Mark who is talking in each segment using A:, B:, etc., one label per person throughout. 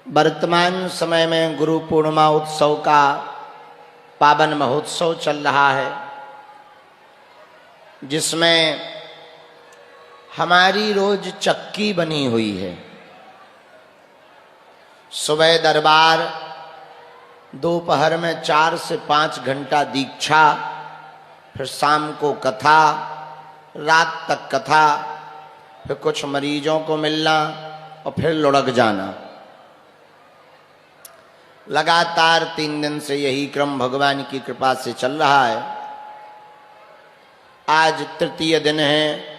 A: वर्तमान समय में गुरु पूर्णिमा उत्सव का पावन महोत्सव चल रहा है, जिसमें हमारी रोज चक्की बनी हुई है। सुबह दरबार, दोपहर में 4 से 5 घंटा दीक्षा, फिर शाम को कथा, रात तक कथा, फिर कुछ मरीजों को मिलना और फिर लुढ़क जाना। लगातार 3 दिन से यही क्रम भगवान की कृपा से चल रहा है। आज तृतीय दिन है।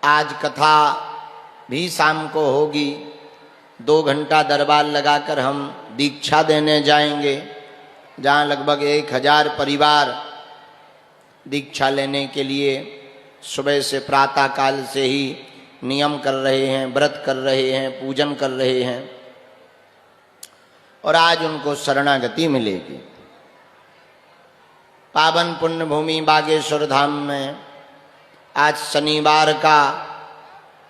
A: आज कथा भी शाम को होगी। 2 घंटा दरबार लगाकर हम दीक्षा देने जाएंगे, जहाँ लगभग 1000 परिवार दीक्षा लेने के लिए सुबह से प्रातः काल से ही नियम कर रहे हैं, व्रत कर रहे हैं, पूजन कर रहे हैं और आज उनको शरणागति मिलेगी। पावन पुण्य भूमि बागेश्वर धाम में आज शनिवार का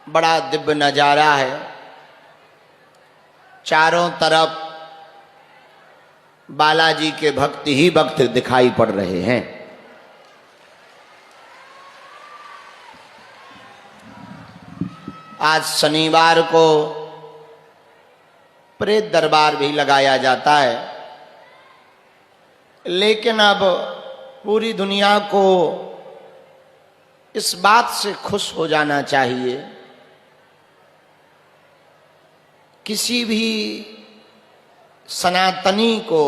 A: बड़ा दिव्य नजारा है। चारों तरफ बालाजी के भक्त ही भक्त दिखाई पड़ रहे हैं। आज शनिवार को प्रेत दरबार भी लगाया जाता है, लेकिन अब पूरी दुनिया को इस बात से खुश हो जाना चाहिए, किसी भी सनातनी को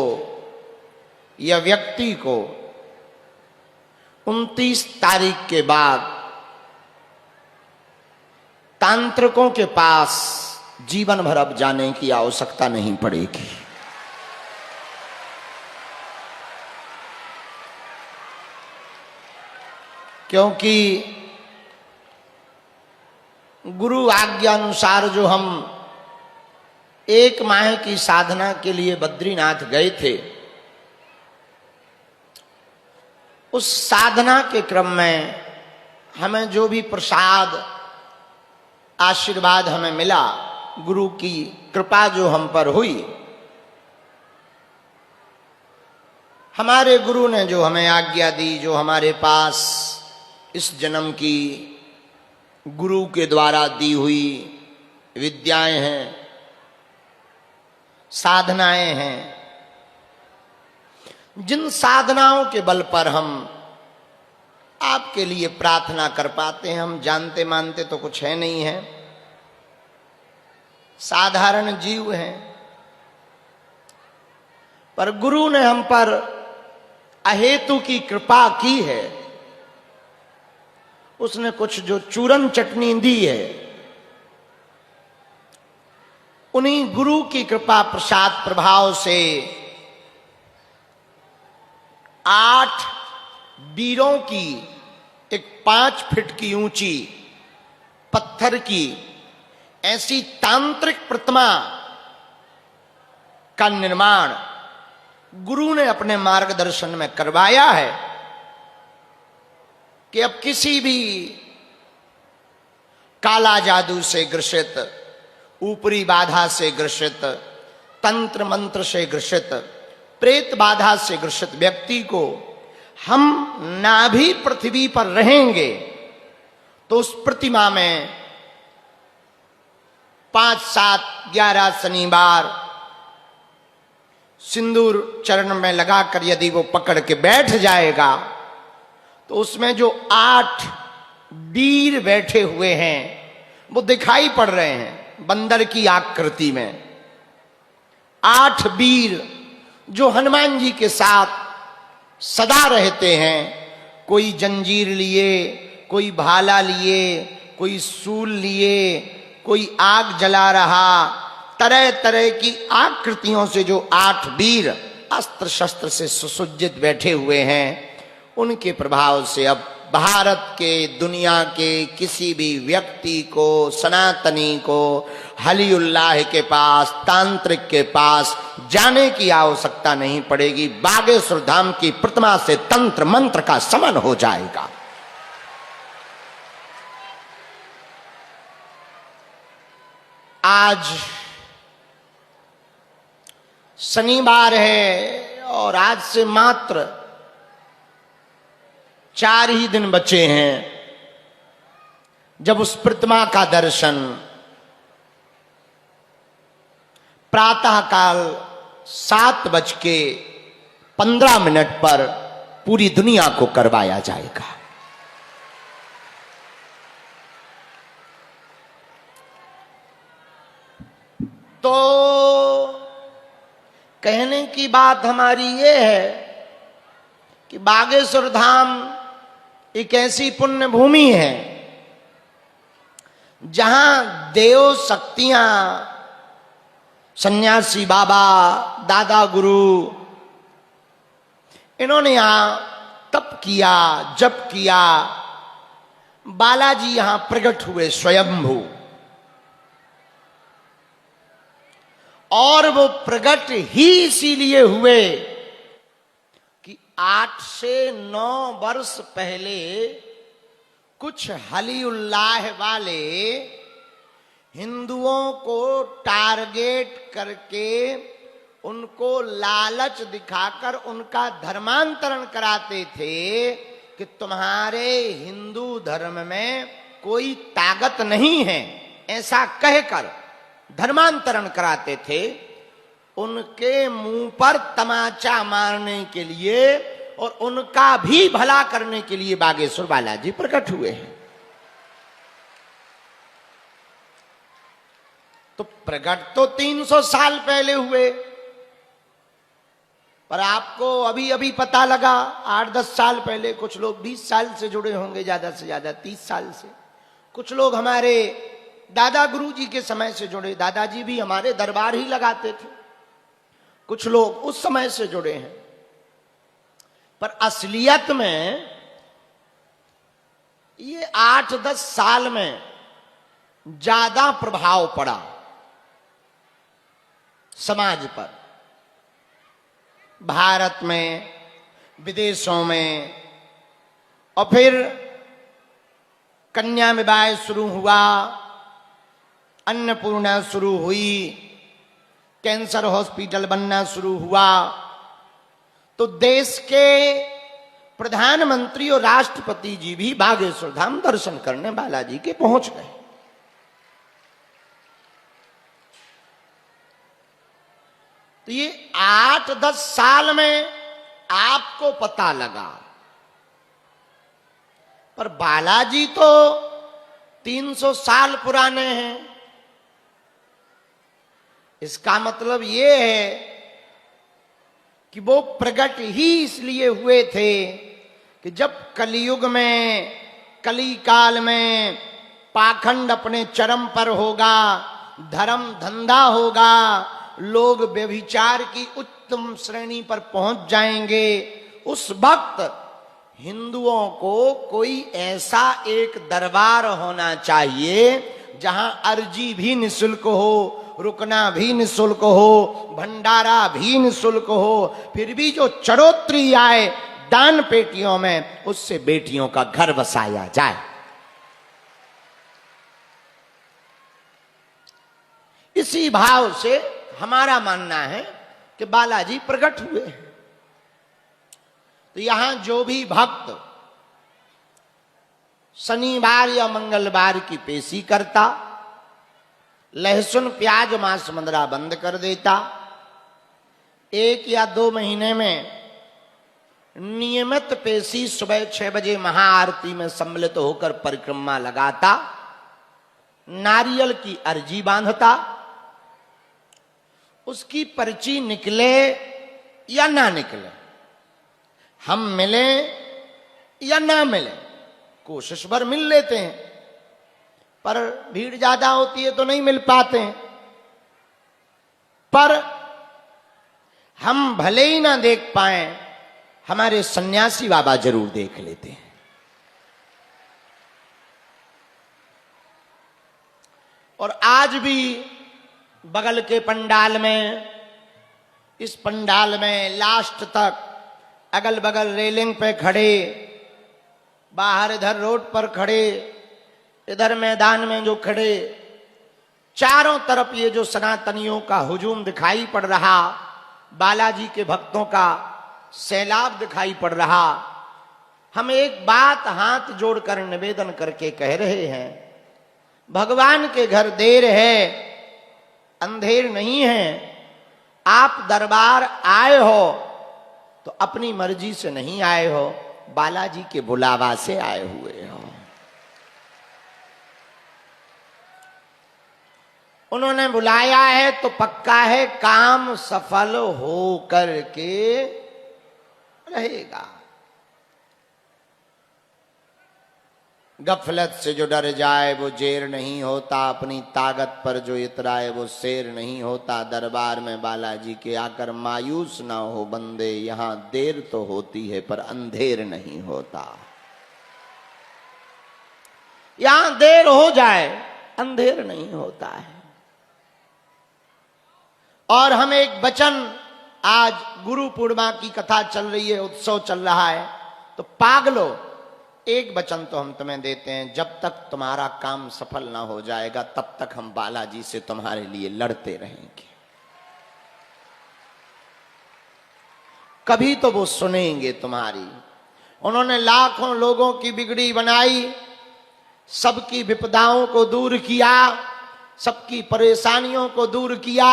A: या व्यक्ति को 29 तारीख के बाद तांत्रिकों के पास जीवन भर अब जाने की आवश्यकता नहीं पड़ेगी। क्योंकि गुरु आज्ञा अनुसार जो हम 1 माह की साधना के लिए बद्रीनाथ गए थे, उस साधना के क्रम में हमें जो भी प्रसाद आशीर्वाद हमें मिला, गुरु की कृपा जो हम पर हुई, हमारे गुरु ने जो हमें आज्ञा दी, जो हमारे पास इस जन्म की गुरु के द्वारा दी हुई विद्याएं हैं, साधनाएं हैं, जिन साधनाओं के बल पर हम आपके लिए प्रार्थना कर पाते हैं। हम जानते मानते तो कुछ है नहीं है, साधारण जीव हैं, पर गुरु ने हम पर अहेतु की कृपा की है। उसने कुछ जो चूरन चटनी दी है, उन्हीं गुरु की कृपा प्रसाद प्रभाव से 8 वीरों की एक 5 फीट की ऊंची पत्थर की ऐसी तांत्रिक प्रतिमा का निर्माण गुरु ने अपने मार्गदर्शन में करवाया है कि अब किसी भी काला जादू से ग्रसित, ऊपरी बाधा से ग्रसित, तंत्र मंत्र से ग्रसित, प्रेत बाधा से ग्रसित व्यक्ति को हम ना भी पृथ्वी पर रहेंगे तो उस प्रतिमा में 5, 7, 11 शनिवार सिंदूर चरण में लगाकर यदि वो पकड़ के बैठ जाएगा तो उसमें जो 8 वीर बैठे हुए हैं वो दिखाई पड़ रहे हैं बंदर की आकृति में। 8 वीर जो हनुमान जी के साथ सदा रहते हैं, कोई जंजीर लिए, कोई भाला लिए, कोई सूल लिए, कोई आग जला रहा, तरह तरह की आकृतियों से जो 8 वीर अस्त्र शस्त्र से सुसज्जित बैठे हुए हैं, उनके प्रभाव से अब भारत के, दुनिया के किसी भी व्यक्ति को, सनातनी को हलीउल्लाह के पास, तांत्रिक के पास जाने की आवश्यकता नहीं पड़ेगी। बागेश्वर धाम की प्रतिमा से तंत्र मंत्र का समन हो जाएगा। आज शनिवार है और आज से मात्र 4 ही दिन बचे हैं जब उस प्रतिमा का दर्शन प्रातःकाल 7:15 पर पूरी दुनिया को करवाया जाएगा। तो कहने की बात हमारी ये है कि बागेश्वर धाम एक ऐसी पुण्य भूमि है जहां देव शक्तियां, सन्यासी बाबा, दादा गुरु, इन्होंने यहां तप किया, जप किया। बालाजी यहां प्रकट हुए स्वयंभू, और वो प्रकट ही इसीलिए हुए कि 8 से 9 वर्ष पहले कुछ हली उल्लाह वाले हिंदुओं को टारगेट करके उनको लालच दिखाकर उनका धर्मांतरण कराते थे कि तुम्हारे हिंदू धर्म में कोई ताकत नहीं है, ऐसा कहकर धर्मांतरण कराते थे। उनके मुंह पर तमाचा मारने के लिए और उनका भी भला करने के लिए बागेश्वर बालाजी प्रकट हुए हैं। तो प्रकट तो 300 साल पहले हुए, पर आपको अभी अभी पता लगा 8-10 साल पहले। कुछ लोग 20 साल से जुड़े होंगे, ज्यादा से ज्यादा 30 साल से। कुछ लोग हमारे दादा गुरु जी के समय से जुड़े, दादाजी भी हमारे दरबार ही लगाते थे। कुछ लोग उस समय से जुड़े हैं, पर असलियत में ये 8-10 साल में ज्यादा प्रभाव पड़ा समाज पर, भारत में, विदेशों में। और फिर कन्या विवाह शुरू हुआ, अन्नपूर्णा शुरू हुई, कैंसर हॉस्पिटल बनना शुरू हुआ। तो देश के प्रधानमंत्री और राष्ट्रपति जी भी बागेश्वर धाम दर्शन करने बालाजी के पहुंच गए। तो ये 8-10 साल में आपको पता लगा, पर बालाजी तो 300 साल पुराने हैं। इसका मतलब ये है कि वो प्रकट ही इसलिए हुए थे कि जब कलयुग में, कली काल में पाखंड अपने चरम पर होगा, धर्म धंधा होगा, लोग व्यभिचार की उत्तम श्रेणी पर पहुंच जाएंगे, उस वक्त हिंदुओं को कोई ऐसा एक दरबार होना चाहिए जहां अर्जी भी निःशुल्क हो, रुकना भी निःशुल्क हो, भंडारा भी निःशुल्क हो, फिर भी जो चढ़ोतरी आए दान पेटियों में, उससे बेटियों का घर बसाया जाए। इसी भाव से हमारा मानना है कि बालाजी प्रकट हुए हैं। तो यहां जो भी भक्त शनिवार या मंगलवार की पेशी करता, लहसुन प्याज मांस मंदरा बंद कर देता, 1 या 2 महीने में नियमित पेशी सुबह 6 बजे महाआरती में सम्मिलित होकर परिक्रमा लगाता, नारियल की अर्जी बांधता, उसकी पर्ची निकले या ना निकले, हम मिले या ना मिले, कोशिश भर मिल लेते हैं, पर भीड़ ज्यादा होती है तो नहीं मिल पाते हैं। पर हम भले ही ना देख पाए, हमारे सन्यासी बाबा जरूर देख लेते हैं। और आज भी बगल के पंडाल में, इस पंडाल में लास्ट तक अगल बगल रेलिंग पे खड़े, बाहर इधर रोड पर खड़े, इधर मैदान में जो खड़े, चारों तरफ ये जो सनातनियों का हुजूम दिखाई पड़ रहा, बालाजी के भक्तों का सैलाब दिखाई पड़ रहा, हम एक बात हाथ जोड़कर निवेदन करके कह रहे हैं, भगवान के घर देर है, अंधेर नहीं है। आप दरबार आए हो तो अपनी मर्जी से नहीं आए हो, बालाजी के बुलावा से आए हुए हो। उन्होंने बुलाया है तो पक्का है काम सफल हो करके रहेगा। गफलत से जो डर जाए वो जेर नहीं होता, अपनी ताकत पर जो इतराए वो शेर नहीं होता। दरबार में बालाजी के आकर मायूस ना हो बंदे, यहां देर तो होती है पर अंधेर नहीं होता। यहां देर हो जाए अंधेर नहीं होता है। और हम एक वचन, आज गुरु पूर्णिमा की कथा चल रही है, उत्सव चल रहा है, तो पागलो एक वचन तो हम तुम्हें देते हैं, जब तक तुम्हारा काम सफल ना हो जाएगा तब तक हम बालाजी से तुम्हारे लिए लड़ते रहेंगे। कभी तो वो सुनेंगे तुम्हारी। उन्होंने लाखों लोगों की बिगड़ी बनाई, सबकी विपदाओं को दूर किया, सबकी परेशानियों को दूर किया।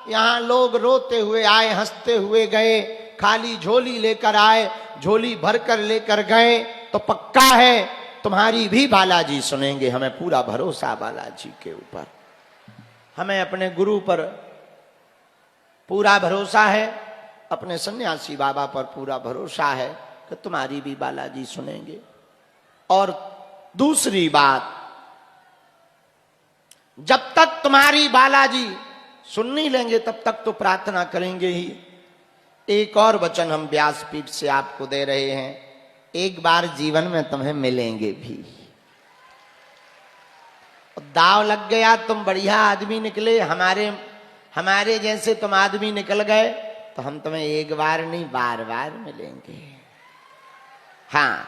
A: यहां लोग रोते हुए आए, हंसते हुए गए, खाली झोली लेकर आए, झोली भरकर लेकर गए। तो पक्का है तुम्हारी भी बालाजी सुनेंगे, हमें पूरा भरोसा बालाजी के ऊपर, हमें अपने गुरु पर पूरा भरोसा है, अपने सन्यासी बाबा पर पूरा भरोसा है कि तुम्हारी भी बालाजी सुनेंगे। और दूसरी बात, जब तक तुम्हारी बालाजी सुन नहीं लेंगे तब तक तो प्रार्थना करेंगे ही। एक और वचन हम व्यासपीठ से आपको दे रहे हैं, एक बार जीवन में तुम्हें मिलेंगे भी। दाव लग गया, तुम बढ़िया आदमी निकले, हमारे जैसे तुम आदमी निकल गए तो हम तुम्हें एक बार नहीं बार बार मिलेंगे। हाँ,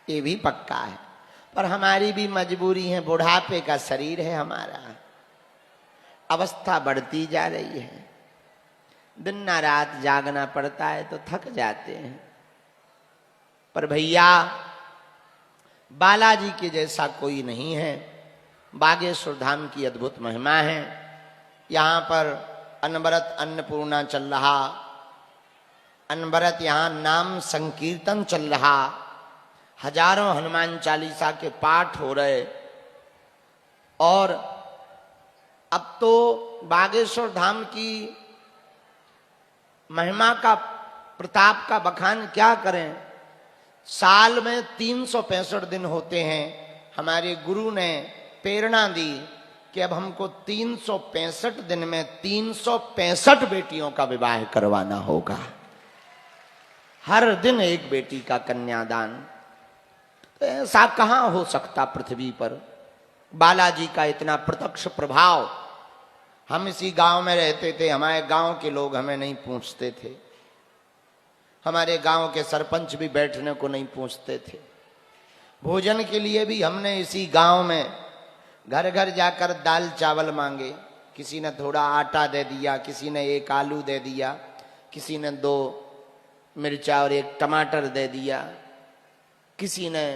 A: ये भी पक्का है, पर हमारी भी मजबूरी है, बुढ़ापे का शरीर है हमारा, अवस्था बढ़ती जा रही है, दिन ना रात जागना पड़ता है तो थक जाते हैं। पर भैया बालाजी के जैसा कोई नहीं है। बागेश्वर धाम की अद्भुत महिमा है। यहाँ पर अनवरत अन्नपूर्णा चल रहा, अनवरत यहाँ नाम संकीर्तन चल रहा, हजारों हनुमान चालीसा के पाठ हो रहे। और अब तो बागेश्वर धाम की महिमा का, प्रताप का बखान क्या करें। साल में 365 दिन होते हैं। हमारे गुरु ने प्रेरणा दी कि अब हमको 365 दिन में 365 बेटियों का विवाह करवाना होगा, हर दिन एक बेटी का कन्यादान। तो ऐसा कहां हो सकता पृथ्वी पर, बालाजी का इतना प्रत्यक्ष प्रभाव। हम इसी गांव में रहते थे, हमारे गांव के लोग हमें नहीं पूछते थे, हमारे गांव के सरपंच भी बैठने को नहीं पूछते थे। भोजन के लिए भी हमने इसी गांव में घर घर जाकर दाल चावल मांगे, किसी ने थोड़ा आटा दे दिया, किसी ने एक आलू दे दिया, किसी ने 2 मिर्चा और 1 टमाटर दे दिया, किसी ने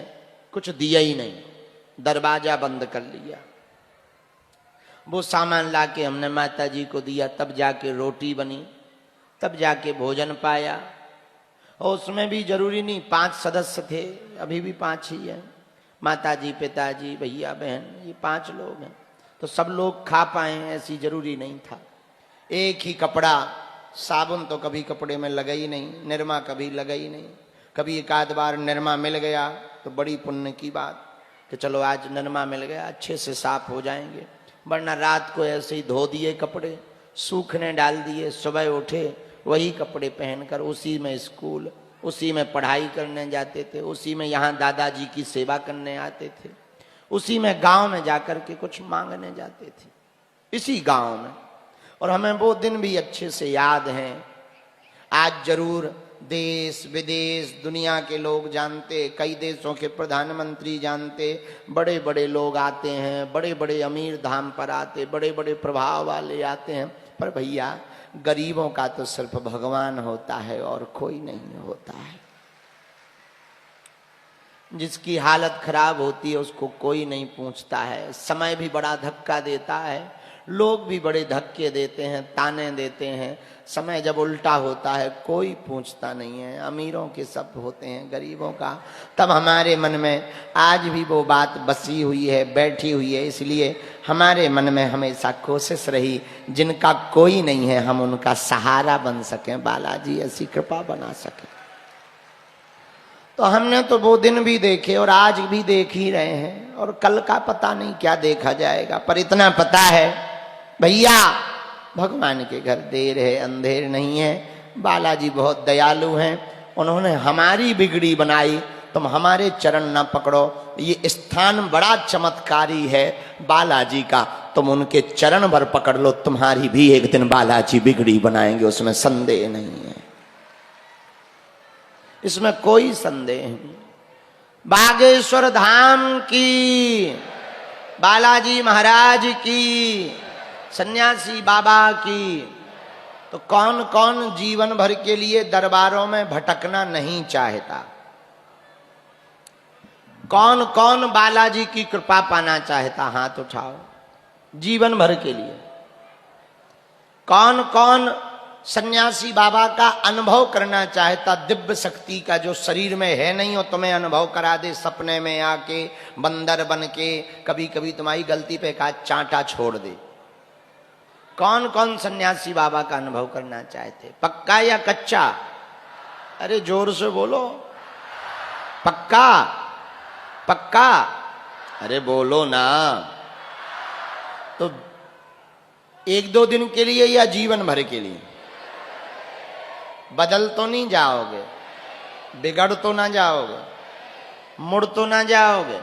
A: कुछ दिया ही नहीं, दरवाजा बंद कर लिया। वो सामान लाके हमने माता जी को दिया, तब जाके रोटी बनी, तब जाके भोजन पाया। और उसमें भी जरूरी नहीं 5 सदस्य थे, अभी भी 5 ही हैं, माता जी, पिताजी, भैया, बहन, ये 5 लोग हैं, तो सब लोग खा पाए ऐसी जरूरी नहीं था। एक ही कपड़ा, साबुन तो कभी कपड़े में लगा ही नहीं, निरमा कभी लगा ही नहीं। कभी एक आध बार निरमा मिल गया तो बड़ी पुण्य की बात कि चलो आज निरमा मिल गया, अच्छे से साफ हो जाएंगे, वरना रात को ऐसे ही धो दिए कपड़े, सूखने डाल दिए, सुबह उठे वही कपड़े पहनकर उसी में स्कूल, उसी में पढ़ाई करने जाते थे, उसी में यहाँ दादाजी की सेवा करने आते थे, उसी में गांव में जाकर के कुछ मांगने जाते थे, इसी गांव में। और हमें वो दिन भी अच्छे से याद हैं। आज जरूर देश विदेश दुनिया के लोग जानते, कई देशों के प्रधानमंत्री जानते, बड़े बड़े लोग आते हैं, बड़े बड़े अमीर धाम पर आते, बड़े बड़े प्रभाव वाले आते हैं। पर भैया गरीबों का तो सिर्फ भगवान होता है और कोई नहीं होता है। जिसकी हालत खराब होती है उसको कोई नहीं पूछता है। समय भी बड़ा धक्का देता है, लोग भी बड़े धक्के देते हैं, ताने देते हैं। समय जब उल्टा होता है कोई पूछता नहीं है। अमीरों के सब होते हैं, गरीबों का। तब हमारे मन में आज भी वो बात बसी हुई है, बैठी हुई है। इसलिए हमारे मन में हमेशा कोशिश रही, जिनका कोई नहीं है हम उनका सहारा बन सकें, बालाजी ऐसी कृपा बना सके। तो हमने तो वो दिन भी देखे और आज भी देख ही रहे हैं, और कल का पता नहीं क्या देखा जाएगा। पर इतना पता है भैया, भगवान के घर देर है अंधेर नहीं है। बालाजी बहुत दयालु हैं, उन्होंने हमारी बिगड़ी बनाई। तुम हमारे चरण न पकड़ो, ये स्थान बड़ा चमत्कारी है बालाजी का, तुम उनके चरण भर पकड़ लो, तुम्हारी भी एक दिन बालाजी बिगड़ी बनाएंगे, उसमें संदेह नहीं है, इसमें कोई संदेह नहीं। बागेश्वर धाम की, बालाजी महाराज की, सन्यासी बाबा की। तो कौन कौन जीवन भर के लिए दरबारों में भटकना नहीं चाहता? कौन कौन बालाजी की कृपा पाना चाहता? हाथ उठाओ। जीवन भर के लिए कौन कौन सन्यासी बाबा का अनुभव करना चाहता? दिव्य शक्ति का जो शरीर में है नहीं, वो तुम्हें अनुभव करा दे सपने में आके, बंदर बन के, कभी कभी तुम्हारी गलती पे का चांटा छोड़ दे। कौन कौन सन्यासी बाबा का अनुभव करना चाहते? पक्का या कच्चा? अरे जोर से बोलो। पक्का? पक्का? अरे बोलो ना। तो एक दो दिन के लिए या जीवन भर के लिए? बदल तो नहीं जाओगे, बिगड़ तो ना जाओगे, मुड़ तो ना जाओगे?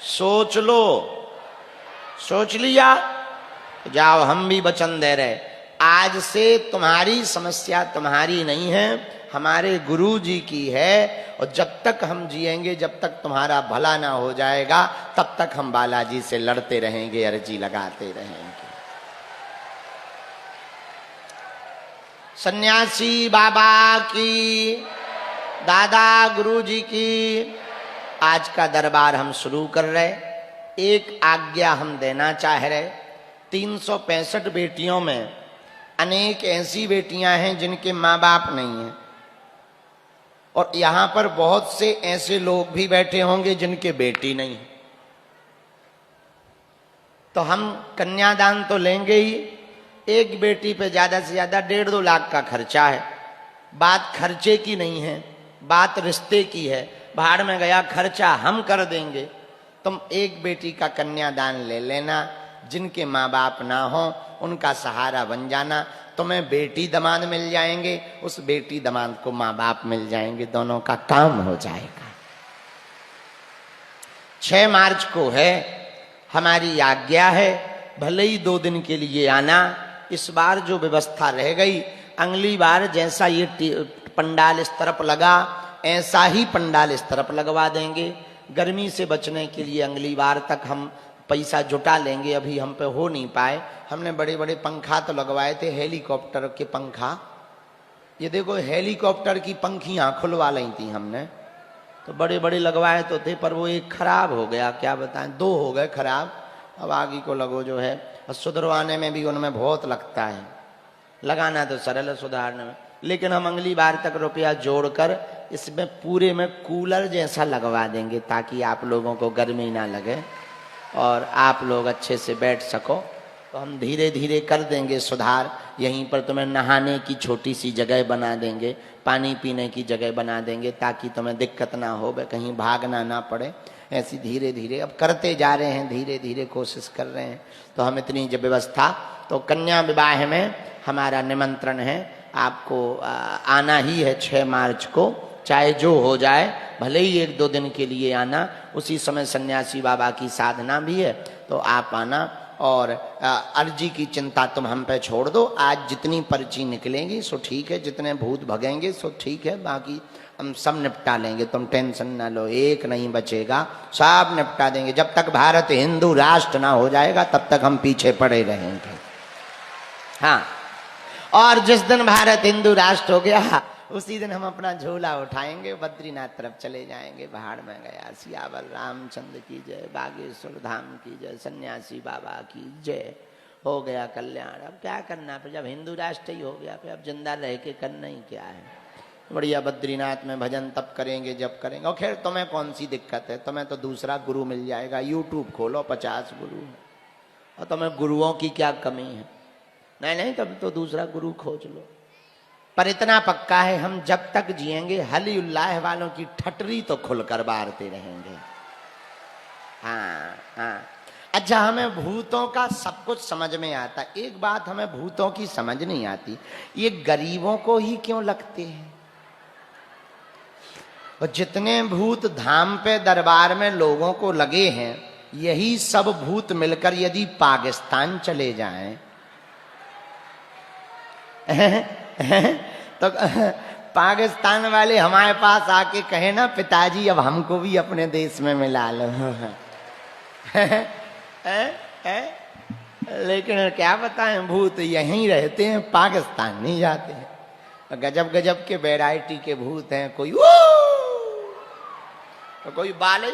A: सोच लो। सोच लिया? जाओ, हम भी वचन दे रहे, आज से तुम्हारी समस्या तुम्हारी नहीं है, हमारे गुरु जी की है। और जब तक हम जिएंगे, जब तक तुम्हारा भला ना हो जाएगा, तब तक हम बालाजी से लड़ते रहेंगे, अर्जी लगाते रहेंगे। सन्यासी बाबा की, दादा गुरु जी की। आज का दरबार हम शुरू कर रहे। एक आज्ञा हम देना चाह रहे। 365 बेटियों में अनेक ऐसी बेटियां हैं जिनके माँ बाप नहीं हैं, और यहां पर बहुत से ऐसे लोग भी बैठे होंगे जिनके बेटी नहीं है। तो हम कन्यादान तो लेंगे ही। एक बेटी पे ज्यादा से ज्यादा 1.5-2 लाख का खर्चा है। बात खर्चे की नहीं है, बात रिश्ते की है। भाड़ में गया खर्चा, हम कर देंगे। तुम एक बेटी का कन्यादान ले लेना। जिनके माँ बाप ना हो उनका सहारा बन जाना। तुम्हें बेटी दामाद मिल जाएंगे, उस बेटी दामाद को माँ बाप मिल जाएंगे, दोनों का काम हो जाएगा। 6 मार्च को है, हमारी आज्ञा है। भले ही 2 दिन के लिए आना। इस बार जो व्यवस्था रह गई, अगली बार जैसा ये पंडाल इस तरफ लगा, ऐसा ही पंडाल इस तरफ लगवा देंगे। गर्मी से बचने के लिए अगली बार तक हम पैसा जुटा लेंगे। अभी हम पे हो नहीं पाए। हमने बड़े बड़े पंखा तो लगवाए थे, हेलीकॉप्टर के पंखा। ये देखो, हेलीकॉप्टर की पंखियां खुलवा ली थी हमने, तो बड़े बड़े लगवाए तो थे, पर वो एक खराब हो गया। क्या बताएं, 2 हो गए खराब। अब आगे को लगो जो है, और सुधरवाने में भी उनमें बहुत लगता है। लगाना तो सरल है, सुधारने में। लेकिन हम अगली बार तक रुपया जोड़कर इसमें पूरे में कूलर जैसा लगवा देंगे, ताकि आप लोगों को गर्मी ना लगे और आप लोग अच्छे से बैठ सको। तो हम धीरे धीरे कर देंगे सुधार। यहीं पर तुम्हें नहाने की छोटी सी जगह बना देंगे, पानी पीने की जगह बना देंगे, ताकि तुम्हें दिक्कत ना हो, कहीं भागना ना पड़े। ऐसी धीरे धीरे अब करते जा रहे हैं, धीरे धीरे कोशिश कर रहे हैं। तो हम इतनी जब व्यवस्था, तो कन्या विवाह में हमारा निमंत्रण है, आपको आना ही है 6 मार्च को, चाहे जो हो जाए। भले ही 1-2 दिन के लिए आना, उसी समय सन्यासी बाबा की साधना भी है, तो आप आना। और अर्जी की चिंता तुम हम पे छोड़ दो। आज जितनी पर्ची निकलेंगी सो ठीक है, जितने भूत भगेंगे सो ठीक है, बाकी हम सब निपटा लेंगे, तुम टेंशन ना लो, एक नहीं बचेगा, सब निपटा देंगे। जब तक भारत हिंदू राष्ट्र ना हो जाएगा तब तक हम पीछे पड़े रहेंगे। हाँ, और जिस दिन भारत हिंदू राष्ट्र हो गया उसी दिन हम अपना झोला उठाएंगे, बद्रीनाथ तरफ चले जाएंगे। पहाड़ में गया सियावर रामचंद्र की जय, बागेश्वर धाम की जय, सन्यासी बाबा की जय, हो गया कल्याण। अब क्या करना, फिर जब हिंदू राष्ट्र ही हो गया फिर अब जिंदा रह के करना ही क्या है। बढ़िया बद्रीनाथ में भजन तप करेंगे, जब करेंगे। और खैर तुम्हें कौन सी दिक्कत है, तुम्हें तो दूसरा गुरु मिल जाएगा, यूट्यूब खोलो 50 गुरु, और तुम्हें गुरुओं की क्या कमी है। नहीं, तब तो दूसरा गुरु खोज लो। पर इतना पक्का है, हम जब तक जिएंगे हलीउल्लाह वालों की ठटरी तो खुलकर बारते रहेंगे। हाँ। अच्छा, हमें भूतों का सब कुछ समझ में आता, एक बात हमें भूतों की समझ नहीं आती, ये गरीबों को ही क्यों लगते हैं। और जितने भूत धाम पे दरबार में लोगों को लगे हैं, यही सब भूत मिलकर यदि पाकिस्तान चले जाएं तो पाकिस्तान वाले हमारे पास आके कहे ना, पिताजी अब हमको भी अपने देश में मिला लो। लेकिन क्या बताएं, भूत यहीं रहते हैं, पाकिस्तान नहीं जाते हैं। गजब गजब के वैरायटी के भूत हैं, कोई तो कोई बाले,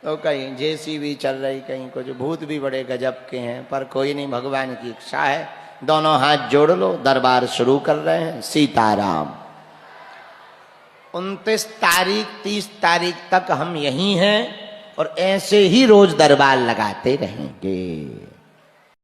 A: तो कहीं जेसीबी चल रही, कहीं कुछ भूत भी बड़े गजब के हैं। पर कोई नहीं, भगवान की इच्छा है, दोनों हाथ जोड़ लो, दरबार शुरू कर रहे हैं। सीताराम। 29 तारीख 30 तारीख तक हम यहीं हैं और ऐसे ही रोज दरबार लगाते रहेंगे।